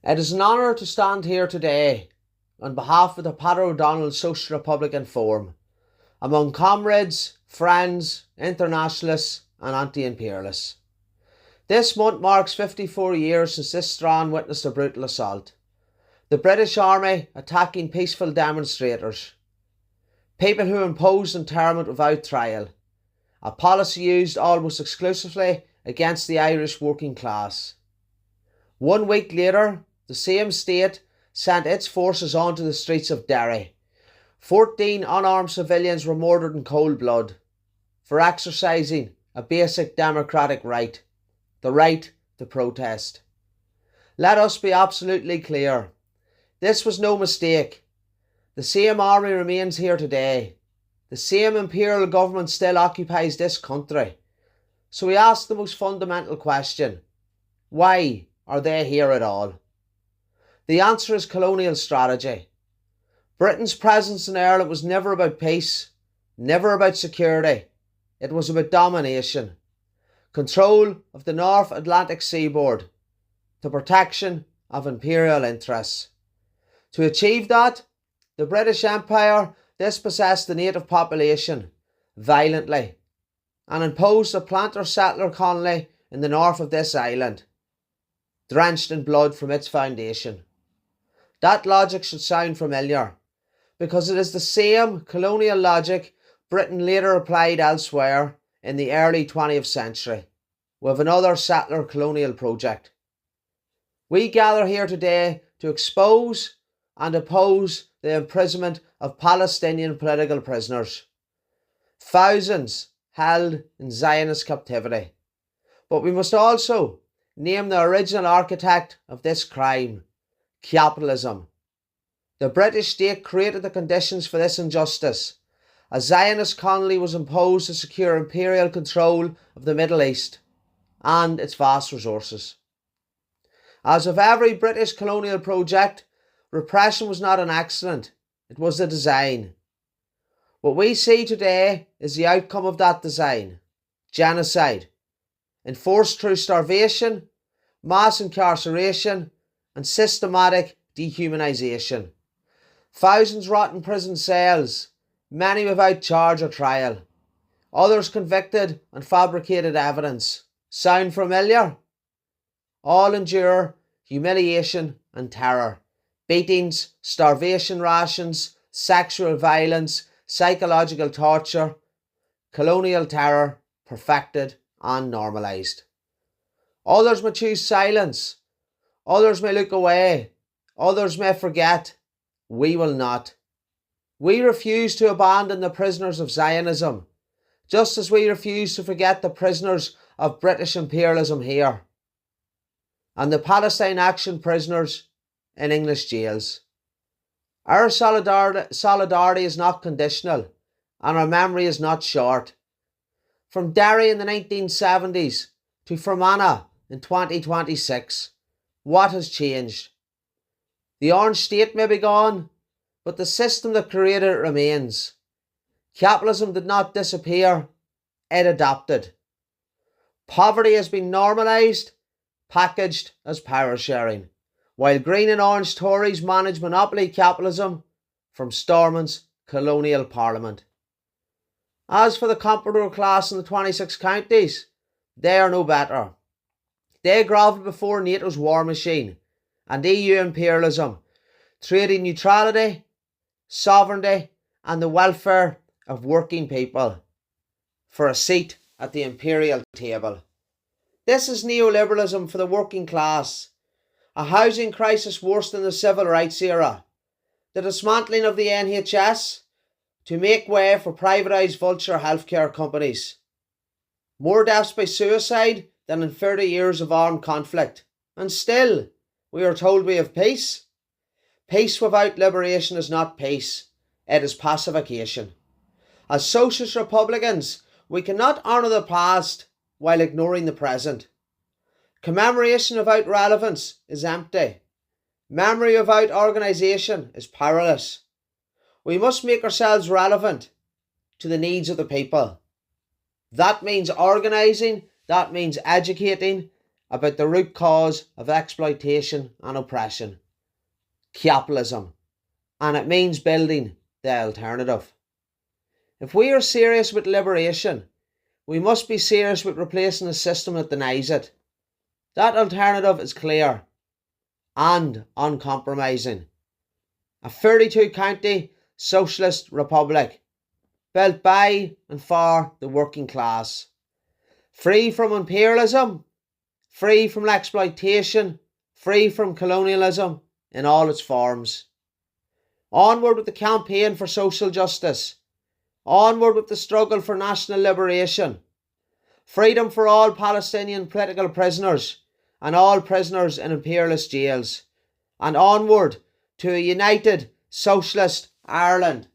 It is an honour to stand here today on behalf of the Peadar Social Republican Forum, among comrades, friends, internationalists and anti-imperialists. This month marks 54 years since this strand witnessed a brutal assault. The British Army attacking peaceful demonstrators, people who imposed internment without trial, a policy used almost exclusively against the Irish working class. 1 week later, the same state sent its forces onto the streets of Derry. 14 unarmed civilians were murdered in cold blood for exercising a basic democratic right, the right to protest. Let us be absolutely clear. This was no mistake. The same army remains here today. The same imperial government still occupies this country. So we ask the most fundamental question: why are they here at all? The answer is colonial strategy. Britain's presence in Ireland was never about peace, never about security. It was about domination, control of the North Atlantic seaboard, the protection of imperial interests. To achieve that, the British Empire dispossessed the native population violently and imposed a planter-settler colony in the north of this island, drenched in blood from its foundation. That logic should sound familiar, because it is the same colonial logic Britain later applied elsewhere in the early 20th century with another settler colonial project. We gather here today to expose and oppose the imprisonment of Palestinian political prisoners, thousands held in Zionist captivity. But we must also name the original architect of this crime: capitalism. The British state created the conditions for this injustice. A Zionist colony was imposed to secure imperial control of the Middle East and its vast resources. As with every British colonial project, repression was not an accident, it was the design. What we see today is the outcome of that design: genocide, enforced through starvation, mass incarceration and systematic dehumanisation. Thousands rot in prison cells, many without charge or trial, others convicted on fabricated evidence. Sound familiar? All endure humiliation and terror, beatings, starvation rations, sexual violence, psychological torture, colonial terror perfected and normalised. Others may choose silence, others may look away, others may forget. We will not. We refuse to abandon the prisoners of Zionism, just as we refuse to forget the prisoners of British imperialism here, and the Palestine Action prisoners in English jails. Our solidarity is not conditional, and our memory is not short. From Derry in the 1970s to Fermanagh in 2026, what has changed? The Orange State may be gone, but the system that created it remains. Capitalism did not disappear, it adapted. Poverty has been normalised, packaged as power sharing, while Green and Orange Tories manage monopoly capitalism from Stormont's colonial parliament. As for the comprador class in the 26 counties, they are no better. They grovelled before NATO's war machine and EU imperialism, trading neutrality, sovereignty and the welfare of working people for a seat at the imperial table. This is neoliberalism for the working class, a housing crisis worse than the civil rights era, the dismantling of the NHS to make way for privatised vulture healthcare companies, more deaths by suicide than in 30 years of armed conflict, and still we are told we have peace. Peace without liberation is not peace, it is pacification. As Socialist Republicans, we cannot honour the past while ignoring the present. Commemoration without relevance is empty. Memory without organisation is powerless. We must make ourselves relevant to the needs of the people. That means organising, that means educating, about the root cause of exploitation and oppression, capitalism, and it means building the alternative. If we are serious with liberation, we must be serious with replacing a system that denies it. That alternative is clear and uncompromising. A 32-county socialist republic built by and for the working class. Free from imperialism, free from exploitation, free from colonialism in all its forms. Onward with the campaign for social justice. Onward with the struggle for national liberation. Freedom for all Palestinian political prisoners and all prisoners in imperialist jails. And onward to a united socialist Ireland.